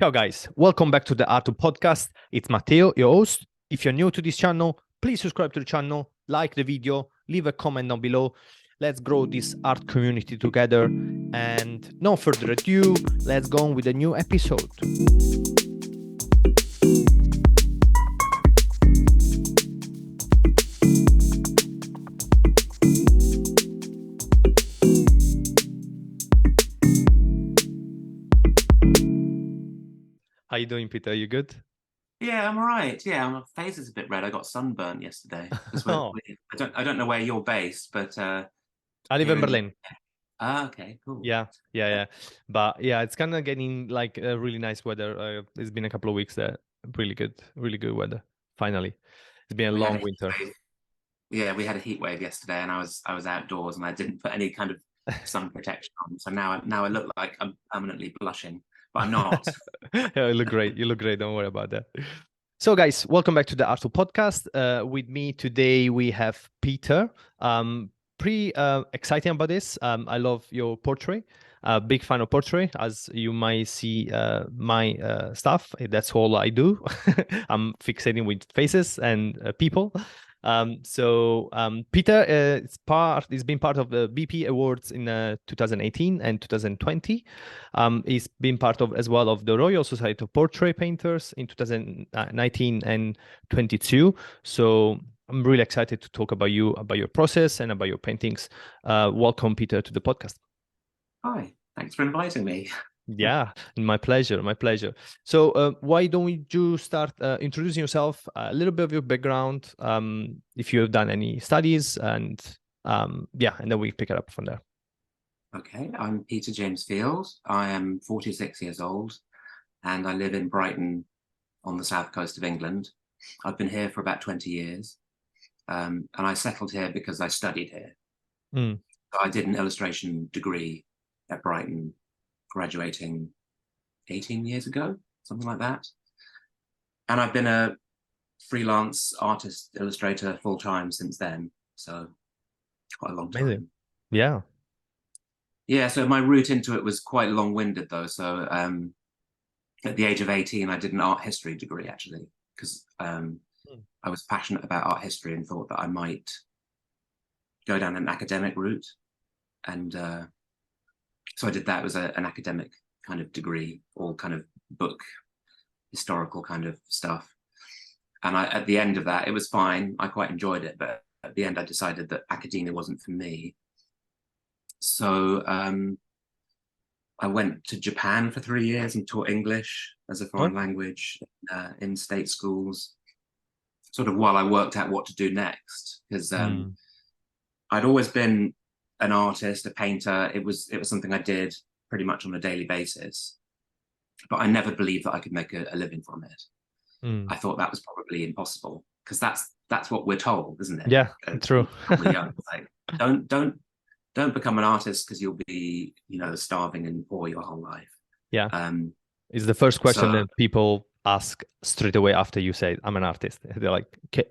Ciao guys, welcome back to the ARTFUL Podcast. It's Matteo, your host. If you're new to this channel, please subscribe to the channel, like the video, leave a comment down below. Let's grow this art community together. And no further ado, let's go on with a new episode. How you doing, Peter? You good? Yeah, I'm all right. Yeah, my face is a bit red. I got sunburnt yesterday. Oh, I don't know where you're based, but I live here in in the Berlin. okay, cool. Yeah. But yeah, it's kind of getting like a really nice weather. It's been a couple of weeks there. Really good weather. Finally, it's been a We had long a heat winter. wave. Yeah, we had a heat wave yesterday, and I was outdoors, and I didn't put any kind of sun protection on. So now I look like I'm permanently blushing, but I'm not. Yeah, you look great. You look great. Don't worry about that. So, guys, welcome back to the ARTFUL Podcast. With me today, we have Peter. Pretty exciting about this. I love your portrait. Big fan of portrait. As you might see, my stuff. That's all I do. I'm fixating with faces and people. Peter is been part of the BP Awards in 2018 and 2020. He's been part of as well of the Royal Society of Portrait Painters in 2019 and 22. So I'm really excited to talk about you, about your process, and about your paintings. Welcome, Peter, to the podcast. Hi, thanks for inviting me. Yeah, my pleasure, my pleasure. So why don't you start introducing yourself, a little bit of your background, if you have done any studies, and and then we pick it up from there. Okay, I'm Peter James Field. I am 46 years old, and I live in Brighton on the south coast of England. I've been here for about 20 years. And I settled here because I studied here. Mm. So I did an illustration degree at Brighton, graduating 18 years ago, something like that. And I've been a freelance artist illustrator full time since then. So quite a long time. Amazing. Yeah. Yeah, so my route into it was quite long-winded though. So at the age of 18, I did an art history degree actually, because I was passionate about art history and thought that I might go down an academic route. And so I did that. It was an academic kind of degree, all kind of book, historical kind of stuff. And at the end of that, it was fine. I quite enjoyed it. But at the end, I decided that academia wasn't for me. So I went to Japan for 3 years and taught English as a foreign language in state schools, sort of while I worked out what to do next. Because I'd always been an artist, a painter. It was something I did pretty much on a daily basis, but I never believed that I could make a living from it. I thought that was probably impossible, because that's what we're told, isn't it? Yeah, true. Young, like, don't become an artist because you'll be, starving and poor your whole life. Yeah. It's the first question So, that people ask straight away after you say, I'm an artist. They're like,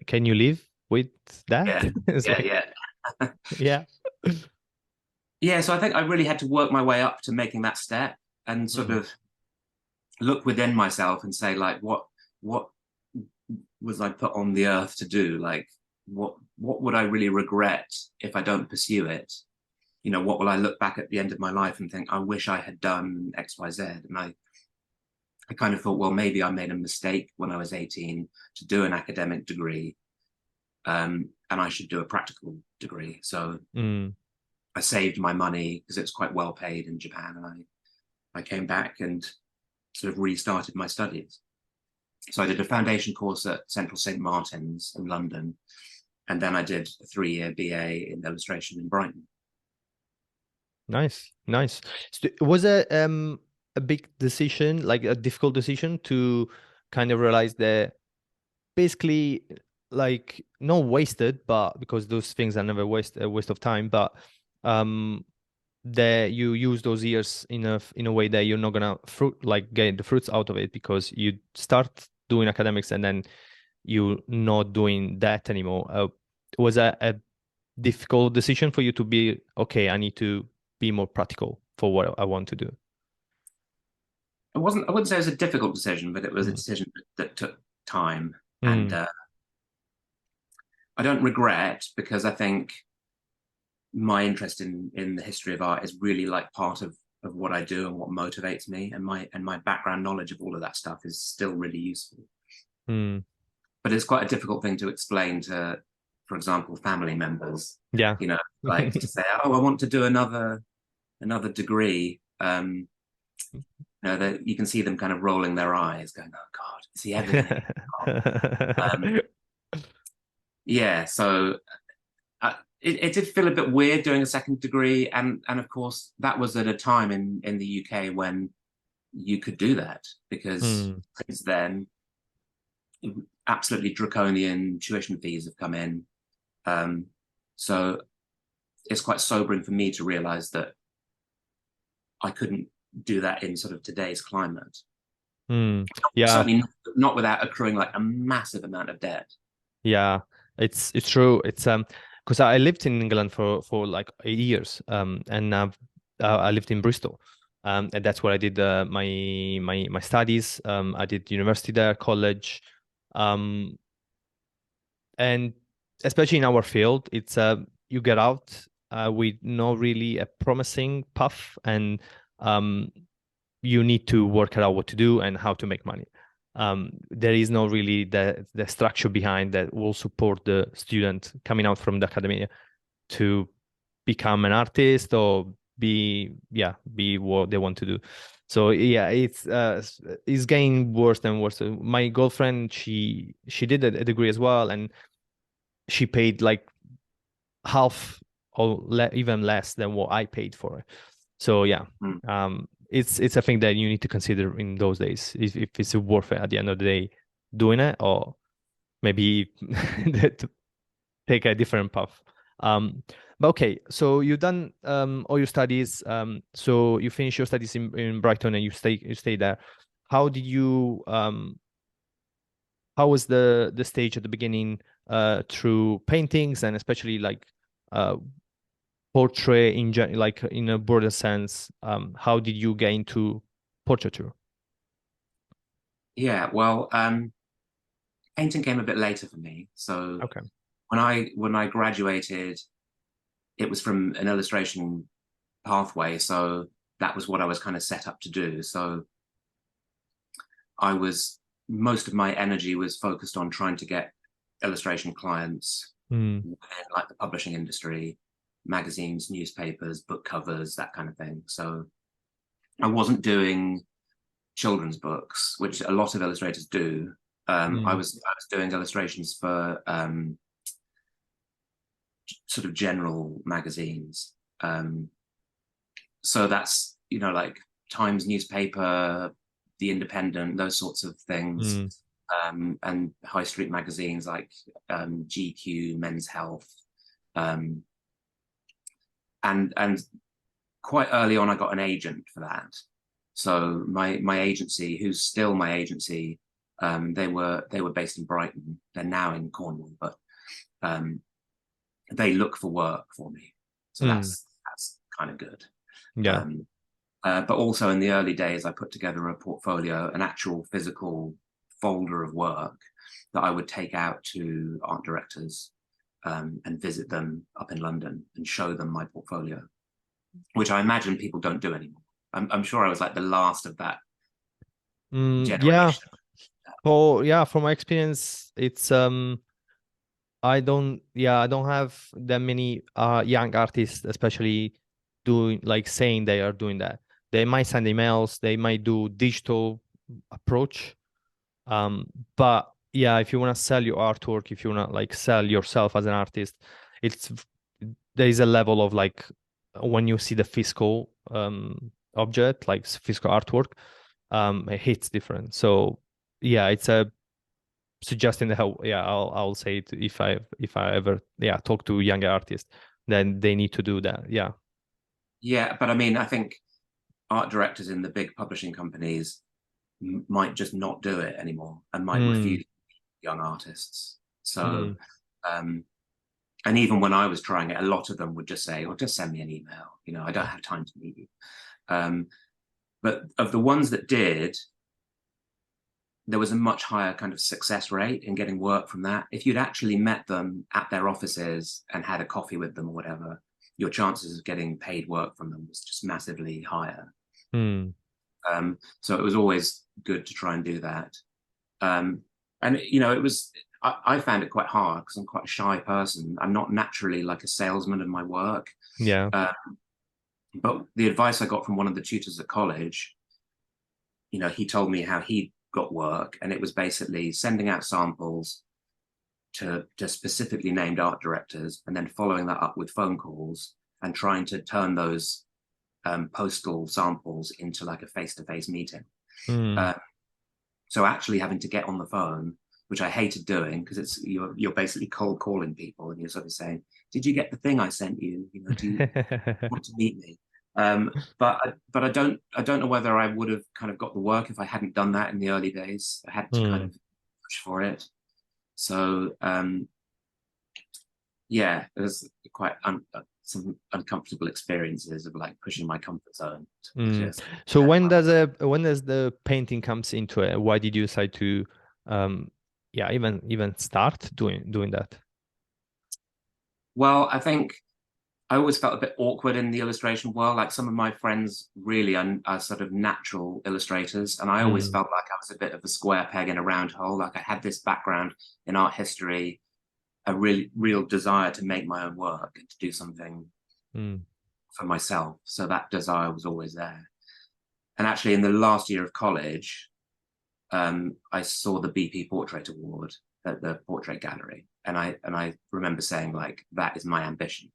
can you live with that? Yeah. Yeah. Yeah, so I think I really had to work my way up to making that step and sort of look within myself and say, like, what was I put on the earth to do? Like, what would I really regret if I don't pursue it? What will I look back at the end of my life and think, I wish I had done X, Y, Z? And I kind of thought, well, maybe I made a mistake when I was 18 to do an academic degree, and I should do a practical degree. So I saved my money because it was quite well paid in Japan, and I came back and sort of restarted my studies. So I did a foundation course at Central St. Martin's in London, and then I did a 3-year BA in illustration in Brighton. Nice. So was it a big decision, like a difficult decision to kind of realize that basically, like, not wasted, but because those things are never a waste of time, but that you use those years in a way that you're not gonna get the fruits out of it, because you start doing academics and then you're not doing that anymore. Was a difficult decision for you to be, okay, I need to be more practical for what I want to do? I wouldn't say it was a difficult decision, but it was a Mm. decision that took time. And Mm. I don't regret, because I think my interest in the history of art is really like part of what I do and what motivates me, and my background knowledge of all of that stuff is still really useful. Mm. But it's quite a difficult thing to explain to, for example, family members, Yeah. like to say, oh, I want to do another degree. That you can see them kind of rolling their eyes, going, "Oh God, is he ever going to get um, yeah, so it did feel a bit weird doing a second degree, and of course that was at a time in the UK when you could do that, because Mm. since then absolutely draconian tuition fees have come in. So it's quite sobering for me to realize that I couldn't do that in sort of today's climate. Mm. Yeah. Certainly not without accruing like a massive amount of debt. Yeah, it's true. It's because I lived in England for like 8 years, and I lived in Bristol, and that's where I did my studies. I did university there, college, um, and especially in our field, it's you get out with no really a promising path, and um, you need to work out what to do and how to make money. There is no really the structure behind that will support the student coming out from the academia to become an artist or be what they want to do. So yeah, it's getting worse and worse. My girlfriend, she did a degree as well, and she paid like half or even less than what I paid for it. So yeah, Mm. it's a thing that you need to consider in those days if it's worth it at the end of the day doing it, or maybe to take a different path. But okay, so you've done all your studies. So you finish your studies in Brighton and you stay there. How did you how was the stage at the beginning through paintings and especially like uh portrait like in a broader sense? How did you get into portraiture? Yeah, well, painting came a bit later for me. So Okay. when I graduated, it was from an illustration pathway. So that was what I was kind of set up to do. So I was most of my energy was focused on trying to get illustration clients Mm. within like the publishing industry, magazines, newspapers, book covers, that kind of thing. So I wasn't doing children's books, which a lot of illustrators do. I Mm. was doing illustrations for sort of general magazines. So that's like Times newspaper, The Independent, those sorts of things, Mm. and high street magazines like GQ, Men's Health, um, and quite early on I got an agent for that. So my agency, who's still my agency, they were based in Brighton. They're now in Cornwall, but they look for work for me. So Mm. that's kind of good. Yeah. Um, but also in the early days, I put together a portfolio, an actual physical folder of work that I would take out to art directors and visit them up in London and show them my portfolio, which I imagine people don't do anymore. I'm sure I was like the last of that Yeah. generation. From my experience, it's I don't have that many young artists, especially doing like saying they are doing that. They might send emails, they might do digital approach. But yeah, if you want to sell your artwork, if you want to like sell yourself as an artist, it's there is a level of like when you see the physical object, like physical artwork, it hits different. So yeah, it's a suggesting that how I'll say it if I ever talk to younger artists, then they need to do that. Yeah. Yeah, but I mean, I think art directors in the big publishing companies might just not do it anymore and might Mm. refuse young artists. So, Mm. um, and even when I was trying it, a lot of them would just say, "Oh, just send me an email. I don't have time to meet you." Um, But of the ones that did, there was a much higher kind of success rate in getting work from that. If you'd actually met them at their offices and had a coffee with them or whatever, your chances of getting paid work from them was just massively higher. So it was always good to try and do that. And I found it quite hard because I'm quite a shy person. I'm not naturally like a salesman in my work. Yeah. But the advice I got from one of the tutors at college, he told me how he got work, and it was basically sending out samples to specifically named art directors and then following that up with phone calls and trying to turn those postal samples into like a face-to-face meeting. So actually having to get on the phone, which I hated doing because you're basically cold calling people and you're sort of saying, did you get the thing I sent you? Do you want to meet me? But I don't know whether I would have kind of got the work if I hadn't done that in the early days. I had to kind of push for it. So yeah, there's quite some uncomfortable experiences of like pushing my comfort zone. So when does the painting comes into it? Why did you decide to even start doing that? Well, I think I always felt a bit awkward in the illustration world. Like some of my friends really are sort of natural illustrators. And I always felt like I was a bit of a square peg in a round hole. Like I had this background in art history, a really real desire to make my own work and to do something for myself. So that desire was always there. And actually in the last year of college, I saw the BP Portrait Award at the Portrait Gallery. And I remember saying like, that is my ambition.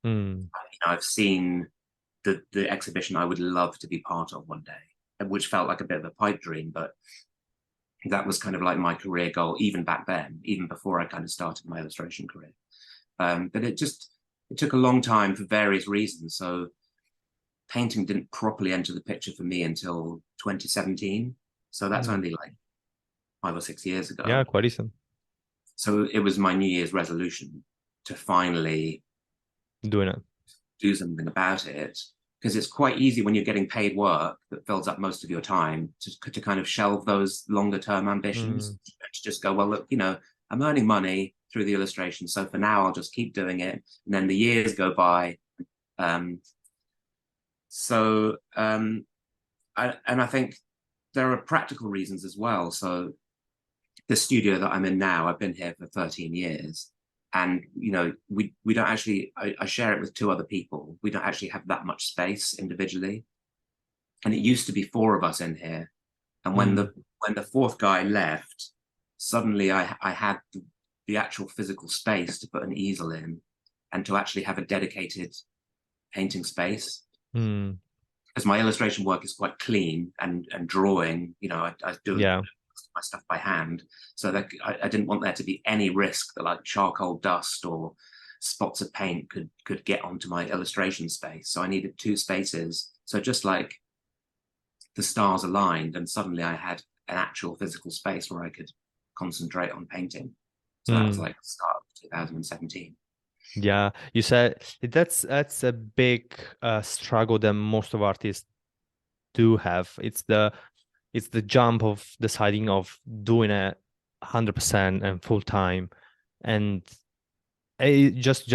I've seen the exhibition I would love to be part of one day, which felt like a bit of a pipe dream, but that was kind of like my career goal, even back then, even before I kind of started my illustration career. But it took a long time for various reasons. So painting didn't properly enter the picture for me until 2017. So that's only like 5 or 6 years ago. Yeah, quite recent. So it was my New Year's resolution to finally do something about it, because it's quite easy when you're getting paid work that fills up most of your time to kind of shelve those longer term ambitions, to just go, well, look, I'm earning money through the illustration, so for now I'll just keep doing it, and then the years go by. And I think there are practical reasons as well. So the studio that I'm in now, I've been here for 13 years. And, we don't actually, I share it with 2 other people. We don't actually have that much space individually. And it used to be 4 of us in here. And when the 4th guy left, suddenly I had the actual physical space to put an easel in and to actually have a dedicated painting space. Because my illustration work is quite clean and drawing, I do my stuff by hand, so that I didn't want there to be any risk that like charcoal dust or spots of paint could get onto my illustration space. So I needed 2 spaces. So just like the stars aligned, and suddenly I had an actual physical space where I could concentrate on painting. So that was like the start of 2017. Yeah, you said that's a big struggle that most of artists do have. It's the jump of deciding of doing it 100% and full time, and just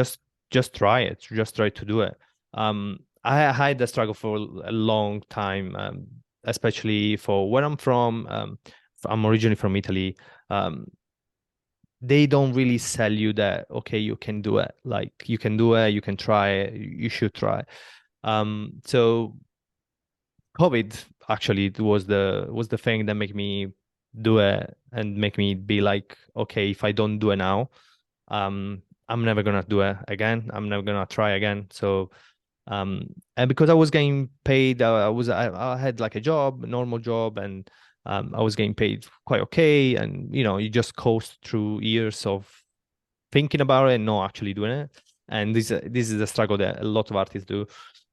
try it. Just try to do it. I had the struggle for a long time, especially for where I'm from. I'm originally from Italy. They don't really sell you that, okay, you can do it. Like you can do it, you can try it, you should try. So COVID actually was the thing that made me do it and make me be like, okay, if I don't do it now, I'm never gonna do it again. I'm never gonna try again. So and because I was getting paid, I had like a normal job, and I was getting paid quite okay, and you just coast through years of thinking about it and not actually doing it. And this is the struggle that a lot of artists do,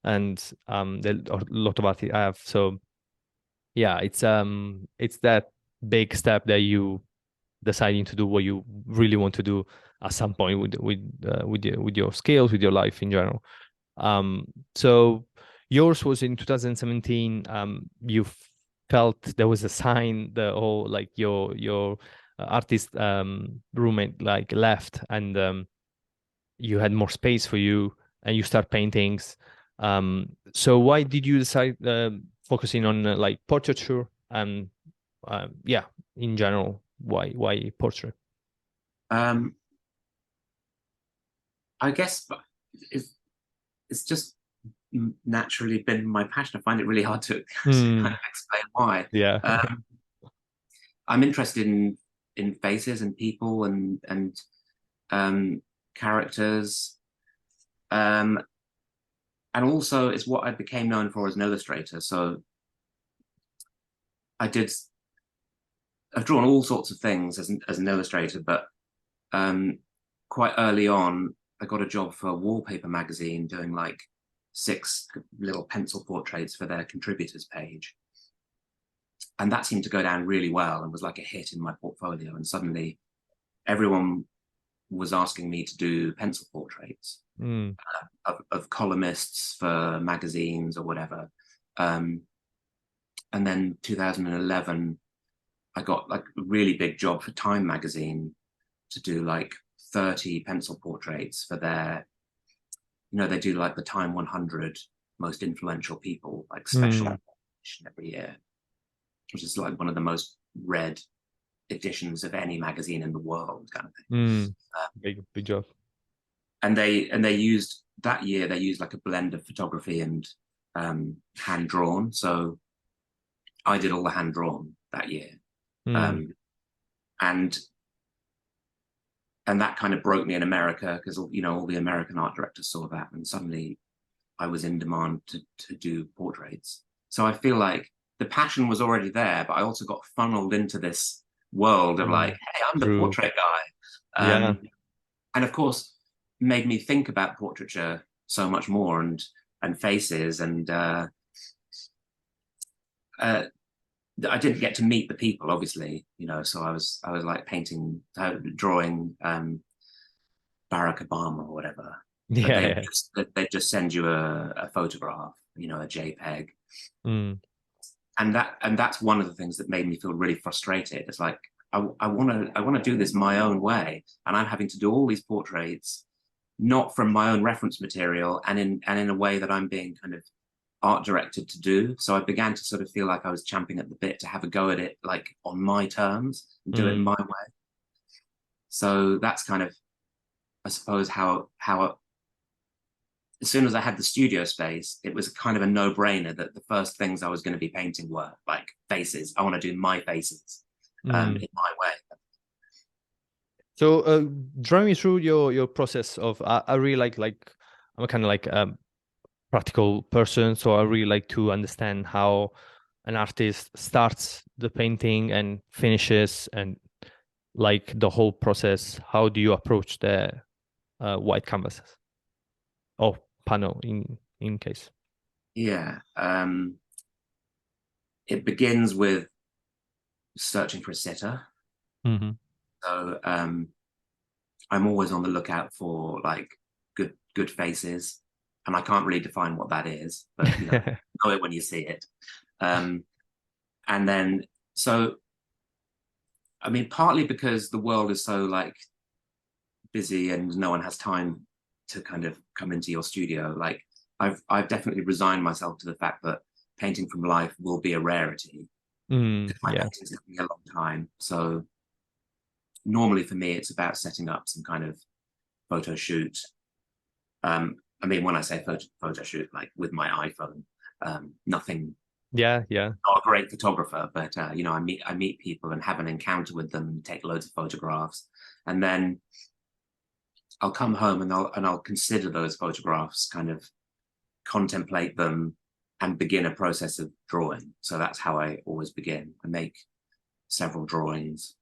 and a lot of artists have. So yeah, it's that big step that you deciding to do what you really want to do at some point with your skills, with your life in general. So yours was in 2017. You felt there was a sign that like your artist roommate like left, and you had more space for you, and you start paintings. So why did you decide focusing on like portraiture and yeah, in general, why portrait? I guess it's just naturally been my passion. I find it really hard to, to kind of explain why. Yeah. I'm interested in faces and people and characters, and also it's what I became known for as an illustrator. So I've drawn all sorts of things as an illustrator, but quite early on, I got a job for Wallpaper magazine doing like 6 little pencil portraits for their contributors page. And that seemed to go down really well and was like a hit in my portfolio. And suddenly everyone was asking me to do pencil portraits of columnists for magazines or whatever. And then 2011, I got like a really big job for Time magazine to do like 30 pencil portraits for their, they do like the Time 100 most influential people, like special edition every year, which is like one of the most read editions of any magazine in the world, kind of thing. Big job. And they used that year, they used like a blend of photography and hand drawn. So I did all the hand drawn that year. And that kind of broke me in America because all the American art directors saw that, and suddenly I was in demand to do portraits. So I feel like the passion was already there, but I also got funneled into this world of like, hey, I'm the portrait guy. Yeah. And of course, made me think about portraiture so much more and faces and I didn't get to meet the people, obviously, so I was like drawing Barack Obama or whatever. Yeah. They just send you a photograph, a JPEG. And that's one of the things that made me feel really frustrated. It's like I want to do this my own way, and I'm having to do all these portraits not from my own reference material and in a way that I'm being kind of art directed to do. So I began to sort of feel like I was champing at the bit to have a go at it, like on my terms and do it my way. So that's kind of, I suppose, how as soon as I had the studio space, it was kind of a no-brainer that the first things I was going to be painting were like faces. I want to do my faces in my way. So drive me through your process of I really like I'm a kind of like practical person, so I really like to understand how an artist starts the painting and finishes, and like the whole process. How do you approach the white canvases or panel in case? Yeah, it begins with searching for a sitter. So I'm always on the lookout for like good faces, and I can't really define what that is, but you know it when you see it. And then, so I mean, partly because the world is so like busy and no one has time to kind of come into your studio. Like I've definitely resigned myself to the fact that painting from life will be a rarity. My paintings took me a long time, so normally for me it's about setting up some kind of photo shoot. I mean, when I say photo shoot, like with my iPhone, nothing. Yeah. Not a great photographer, but you know, I meet people and have an encounter with them, and take loads of photographs, and then I'll come home and I'll consider those photographs, kind of contemplate them, and begin a process of drawing. So that's how I always begin. I make several drawings,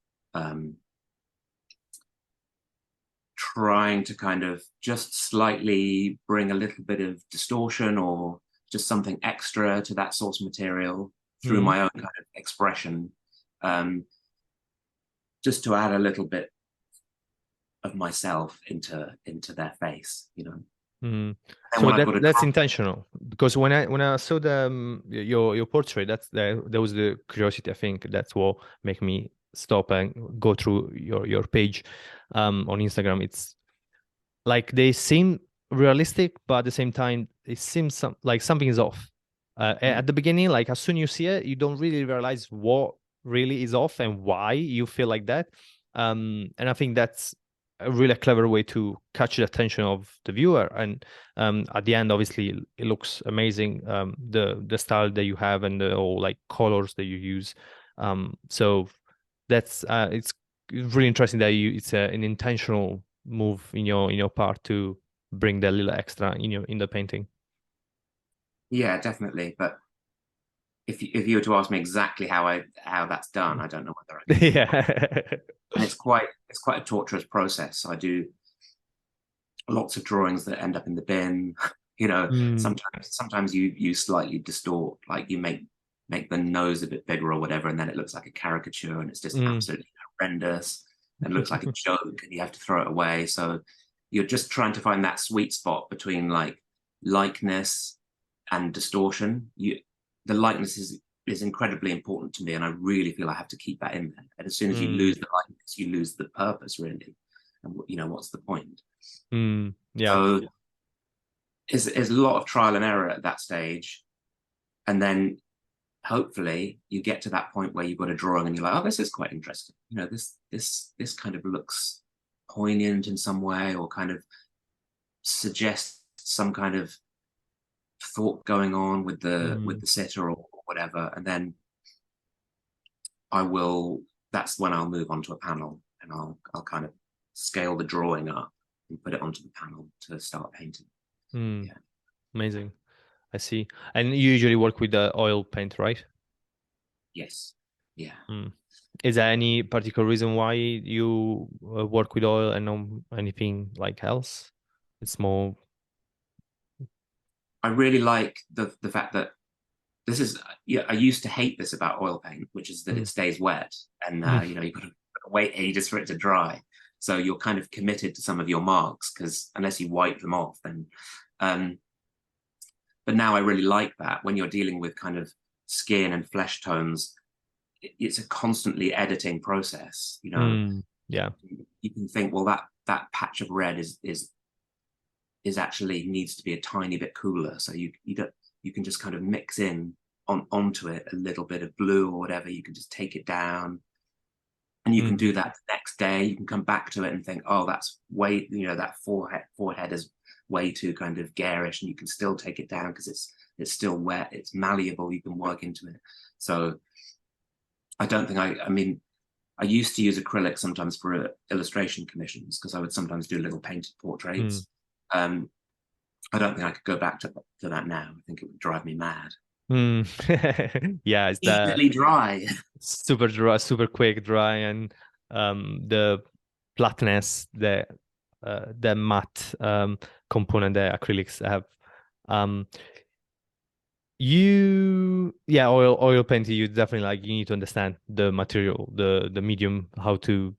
trying to kind of just slightly bring a little bit of distortion or just something extra to that source material through my own kind of expression, just to add a little bit of myself into their face, you know. Mm. And So when I've got a that's draft, intentional, because when I saw the your portrait, that was the curiosity. I think that's what make me stop and go through your page on Instagram. It's like they seem realistic, but at the same time, it seems like something is off. At the beginning, like as soon you see it, you don't really realize what really is off and why you feel like that. And I think that's a really clever way to catch the attention of the viewer. And at the end, obviously, it looks amazing. The style that you have and the all like colors that you use. So that's it's really interesting that it's an intentional move in your part to bring that little extra in the painting. yeah, definitely. But if you were to ask me exactly how that's done, I don't know whether I could. Yeah. And it's quite a torturous process. I do lots of drawings that end up in the bin. You know, Mm, sometimes you slightly distort, like you make the nose a bit bigger or whatever, and then it looks like a caricature, and it's just mm, absolutely horrendous and looks like a joke, and you have to throw it away. So you're just trying to find that sweet spot between like likeness and distortion. The likeness is incredibly important to me, and I really feel I have to keep that in there. And as soon as you mm, lose the likeness, you lose the purpose, really. And what's the point? yeah. So is a lot of trial and error at that stage, and then hopefully you get to that point where you've got a drawing and you're like, oh, this is quite interesting. This kind of looks poignant in some way, or kind of suggests some kind of thought going on with Mm, the sitter or whatever. And then I will. That's when I'll move on to a panel, and I'll kind of scale the drawing up and put it onto the panel to start painting. mm, Yeah. amazing. I see. And you usually work with the oil paint, right? Yes. Yeah. Mm. Is there any particular reason why you work with oil and not anything like else? It's more. I really like the fact that this is, yeah, I used to hate this about oil paint, which is that Mm, it stays wet, and mm, you've got to wait ages for it to dry. So you're kind of committed to some of your marks, because unless you wipe them off, then. Um, but now I really like that when you're dealing with kind of skin and flesh tones. It's a constantly editing process. yeah. You can think, well, that patch of red is actually needs to be a tiny bit cooler. So you can just kind of mix in onto it a little bit of blue or whatever. You can just take it down, and you can Mm, do that the next day. You can come back to it and think, oh, that's way, that forehead is way too kind of garish, and you can still take it down because it's still wet, it's malleable, you can work into it. So I don't think I mean, I used to use acrylic sometimes for illustration commissions, because I would sometimes do little painted mm. portraits. um, I don't think I could go back to that now. I think it would drive me mad. Yeah, it's the Evenly dry. super dry, super quick dry, and the flatness, the matte component that acrylics have. Um, yeah, oil painting, you definitely like you need to understand the material, the medium, how to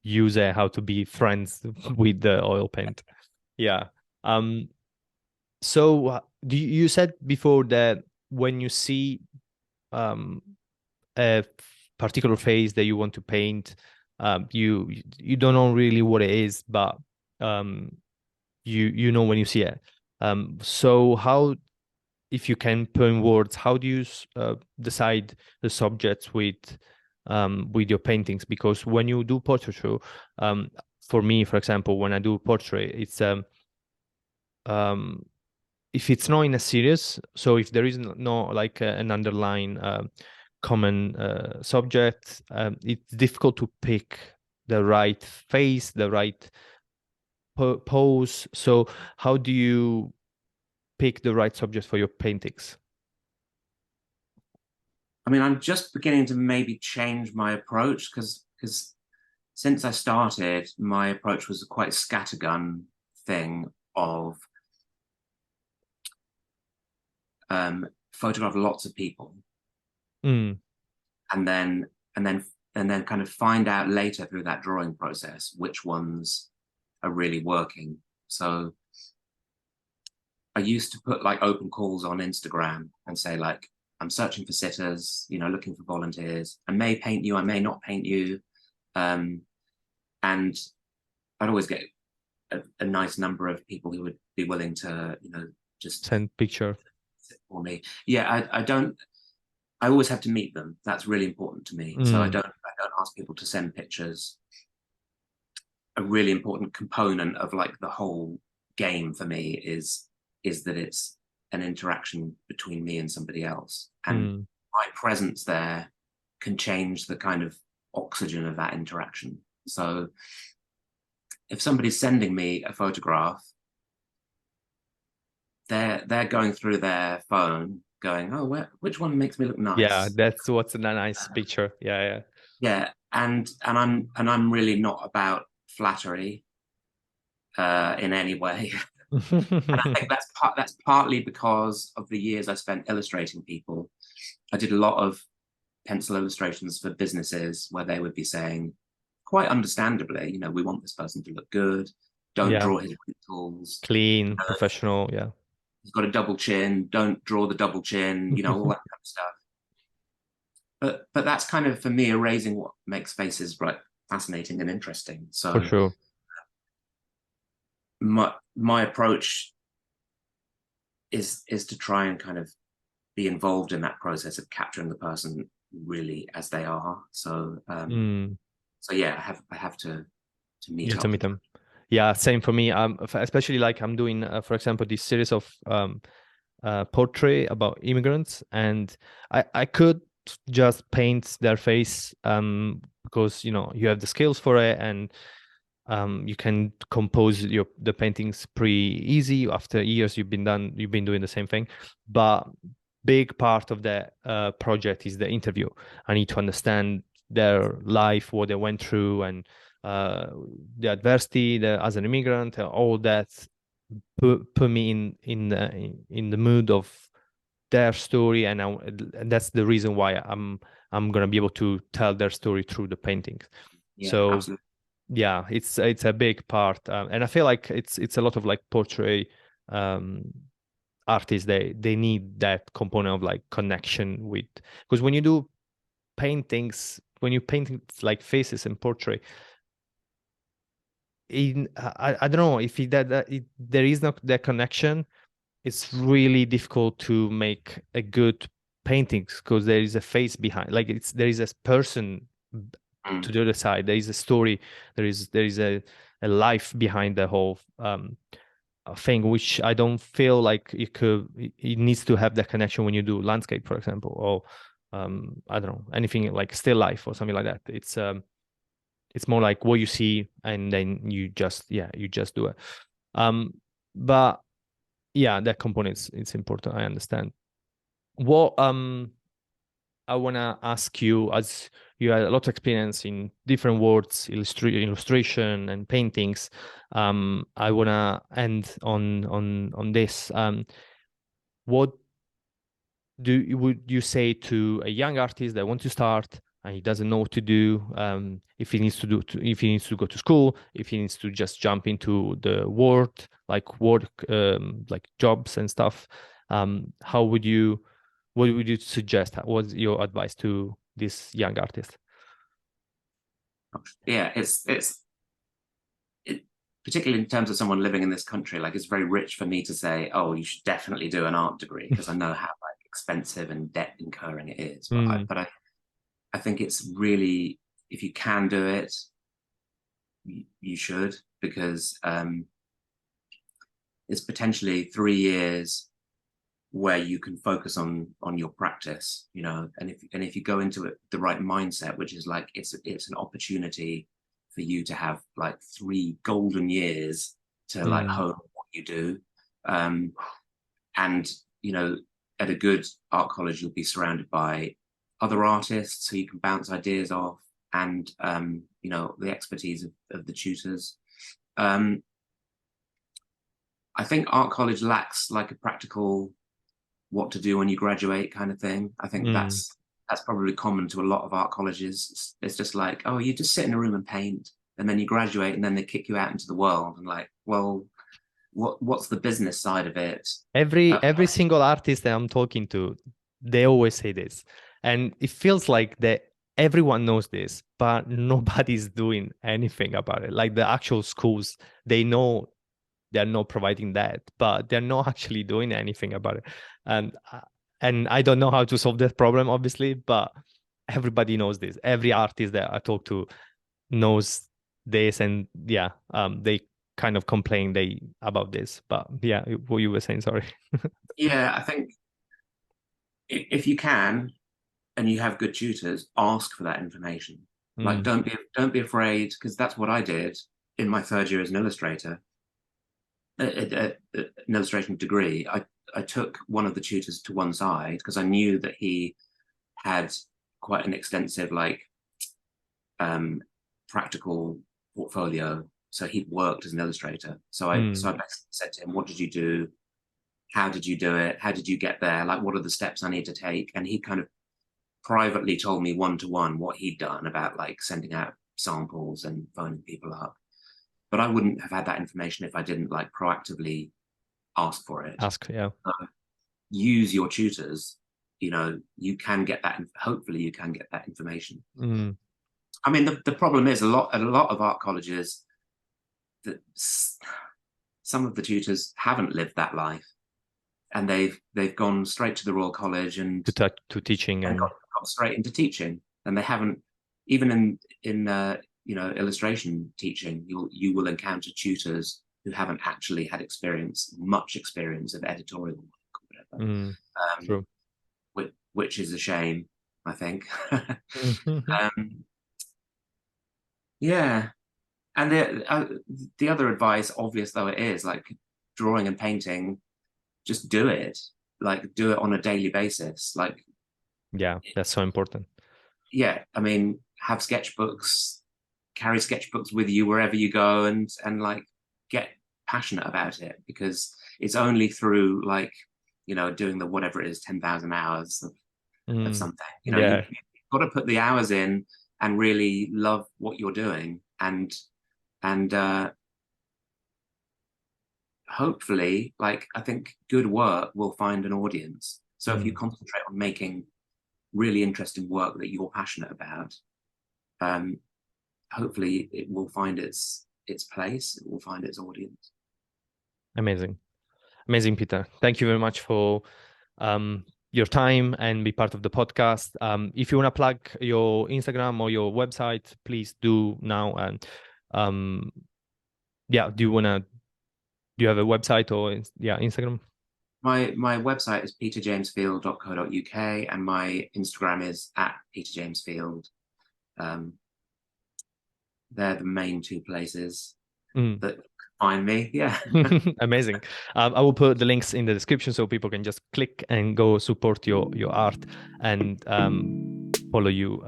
use it, how to be friends with the oil paint. Yeah. Um, so you said before that when you see um a particular face that you want to paint, you don't know really what it is, but um you know when you see it. So how, if you can put in words, how do you decide the subjects with your paintings? Because when you do portraiture, um for me, for example, when I do portrait, it's um if it's not in a series, so if there is no like an underlying common subject, it's difficult to pick the right face, the right pose. So how do you pick the right subject for your paintings? I mean, I'm just beginning to maybe change my approach, because since I started, my approach was a quite scattergun thing of photograph lots of people, Mm, and then and then and then kind of find out later through that drawing process which ones are really working. So I used to put like open calls on Instagram and say like, I'm searching for sitters, you know, looking for volunteers. I may paint you, I may not paint you. And I'd always get a nice number of people who would be willing to, you know, just send picture for me. Yeah, I always have to meet them. That's really important to me. So I don't ask people to send pictures. A really important component of like the whole game for me is that it's an interaction between me and somebody else, and my presence there can change the kind of oxygen of that interaction. So if somebody's sending me a photograph, they're going through their phone going, oh, which one makes me look nice? Yeah, that's what's a nice picture. Yeah, and I'm really not about flattery in any way. And I think that's partly because of the years I spent illustrating people. I did a lot of pencil illustrations for businesses where they would be saying, quite understandably, you know, we want this person to look good. Don't draw his wrinkles. Clean, professional. Yeah. He's got a double chin. Don't draw the double chin. You know, all that kind of stuff. But that's kind of, for me, erasing what makes faces right fascinating and interesting. So for sure, my approach is to try and kind of be involved in that process of capturing the person really as they are. So so yeah, I have to meet up. To meet them. Yeah, same for me. Especially like I'm doing, for example, this series of portrait about immigrants, and I could just paint their face because you know you have the skills for it, and you can compose the paintings pretty easy. After years you've been doing the same thing. But big part of the project is the interview. I need to understand their life, what they went through, and the adversity as an immigrant, all that put me in the mood of their story, and that's the reason why I'm gonna be able to tell their story through the paintings. Yeah, so absolutely. yeah, it's a big part, and I feel like it's a lot of like portrait artists. They need that component of like connection with, because when you do paintings, when you paint like faces and portrait, I don't know if there is not that connection. It's really difficult to make a good paintings because there is a face behind, like there is a person to the other side. There is a story. There is a life behind the whole thing, which I don't feel like it needs to have that connection when you do landscape, for example, or I don't know, anything like still life or something like that. It's more like what you see and then you just do it. But yeah, that component it's important. I understand. What I wanna ask you, as you had a lot of experience in different words, illustration and paintings. I wanna end on this. What would you say to a young artist that wants to start and he doesn't know what to do? If he needs to go to school, if he needs to just jump into the work, like jobs and stuff. What would you suggest? What's your advice to this young artist? Yeah, particularly in terms of someone living in this country, like it's very rich for me to say, oh, you should definitely do an art degree, because I know how like expensive and debt incurring it is. But I think it's really, if you can do it, you should, because it's potentially 3 years where you can focus on your practice, you know, and if you go into it the right mindset, which is like it's an opportunity for you to have like 3 golden years to like hone what you do, and you know, at a good art college you'll be surrounded by other artists who you can bounce ideas off, and you know, the expertise of the tutors. I think art college lacks like a practical what to do when you graduate kind of thing. I think that's probably common to a lot of art colleges. It's just like, oh, you just sit in a room and paint, and then you graduate, and then they kick you out into the world, and like, well, what's the business side of it? Every single artist that I'm talking to, they always say this, and it feels like that everyone knows this, but nobody's doing anything about it. Like the actual schools, they know they're not providing that, but they're not actually doing anything about it. And I don't know how to solve that problem, obviously, but everybody knows this. Every artist that I talk to knows this, and yeah, they kind of complain about this. But yeah, what you were saying, sorry. Yeah, I think if you can and you have good tutors, ask for that information. Like don't be afraid, because that's what I did in my third year as an illustrator, an illustration degree. I took one of the tutors to one side because I knew that he had quite an extensive practical portfolio. So he'd worked as an illustrator. So I basically said to him, what did you do? How did you do it? How did you get there? Like, what are the steps I need to take? And he kind of privately told me one-to-one what he'd done about like sending out samples and phoning people up. But I wouldn't have had that information if I didn't like proactively ask for it. Yeah. Use your tutors. You know, you can get that. Hopefully, you can get that information. I mean, the problem is a lot of art colleges that some of the tutors haven't lived that life, and they've gone straight to the Royal College and to teaching and got straight into teaching, and they haven't even in illustration teaching. You will encounter tutors who haven't actually had much experience of editorial work or whatever. True. Which is a shame, I think. Yeah, and the other advice, obvious though it is, like drawing and painting, just do it. Like do it on a daily basis. Like, yeah, that's so important. Yeah, I mean, have sketchbooks, carry sketchbooks with you wherever you go, and like get passionate about it, because it's only through like doing the whatever it is 10,000 hours of something. You've got to put the hours in and really love what you're doing, and hopefully, like, I think good work will find an audience. So if you concentrate on making really interesting work that you're passionate about, hopefully it will find its place, it will find its audience. Amazing, Peter. Thank you very much for your time and be part of the podcast. If you want to plug your Instagram or your website, please do now. And do you have a website or Instagram? My website is peterjamesfield.co.uk, and my Instagram is @peterjamesfield. They're the main two places that find me. Yeah. Amazing. I will put the links in the description so people can just click and go support your art and follow your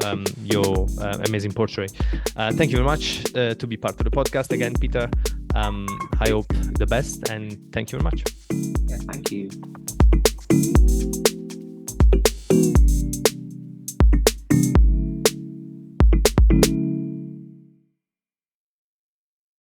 amazing portrait. Thank you very much to be part of the podcast again, Peter. I hope the best, and thank you very much. Yeah, thank you.